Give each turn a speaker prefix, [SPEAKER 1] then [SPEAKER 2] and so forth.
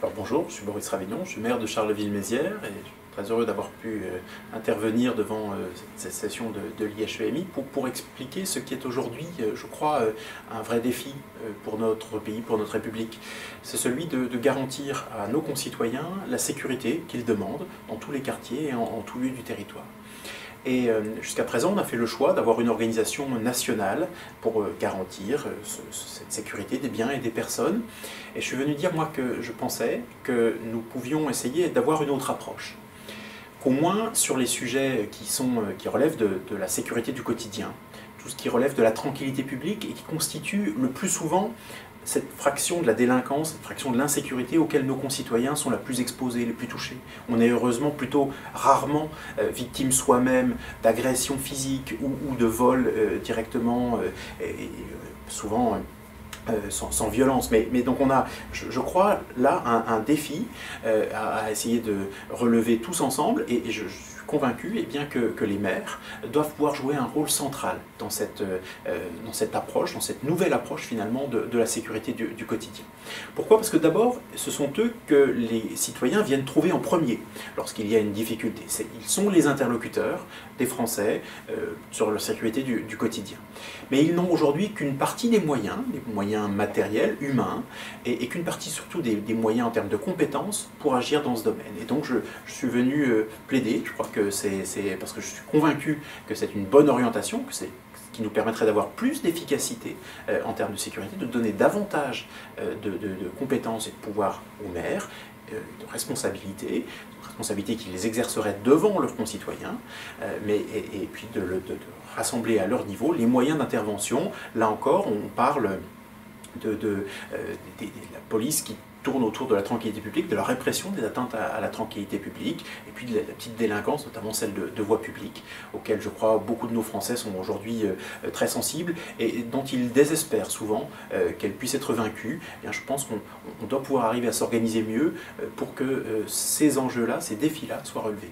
[SPEAKER 1] Alors bonjour, je suis Boris Ravignon, je suis maire de Charleville-Mézières et je suis très heureux d'avoir pu intervenir devant cette session de l'IHEMI pour expliquer ce qui est aujourd'hui, je crois, un vrai défi pour notre pays, pour notre République. C'est celui de garantir à nos concitoyens la sécurité qu'ils demandent dans tous les quartiers et en tout lieu du territoire. Et jusqu'à présent, on a fait le choix d'avoir une organisation nationale pour garantir cette sécurité des biens et des personnes. Et je suis venu dire, moi, que je pensais que nous pouvions essayer d'avoir une autre approche. Qu'au moins sur les sujets qui relèvent de la sécurité du quotidien, tout ce qui relève de la tranquillité publique et qui constitue le plus souvent cette fraction de la délinquance, cette fraction de l'insécurité auquel nos concitoyens sont la plus exposés, les plus touchés. On est heureusement plutôt rarement victime soi-même d'agressions physiques ou de vols directement, souvent sans violence. Mais donc on a, je crois, là un défi à essayer de relever tous ensemble et je suis convaincu que les maires doivent pouvoir jouer un rôle central dans cette approche, dans cette nouvelle approche finalement de la sécurité du quotidien. Pourquoi? Parce que d'abord, ce sont eux que les citoyens viennent trouver en premier lorsqu'il y a une difficulté. Ils sont les interlocuteurs des Français sur la sécurité du quotidien. Mais ils n'ont aujourd'hui qu'une partie des moyens matériels, humains, et qu'une partie surtout des moyens en termes de compétences pour agir dans ce domaine. Et donc je suis venu plaider, je crois que c'est parce que je suis convaincu que c'est une bonne orientation, que c'est ce qui nous permettrait d'avoir plus d'efficacité en termes de sécurité, de donner davantage de compétences et de pouvoir aux maires, de responsabilité qu'ils exerceraient devant leurs concitoyens, et puis de rassembler à leur niveau les moyens d'intervention. Là encore, on parle de la police qui tourne autour de la tranquillité publique, de la répression des atteintes à la tranquillité publique, et puis de la petite délinquance, notamment celle de voie publique, auxquelles je crois beaucoup de nos Français sont aujourd'hui très sensibles, et dont ils désespèrent souvent qu'elle puisse être vaincue. Et bien, je pense qu'on doit pouvoir arriver à s'organiser mieux pour que ces enjeux-là, ces défis-là soient relevés.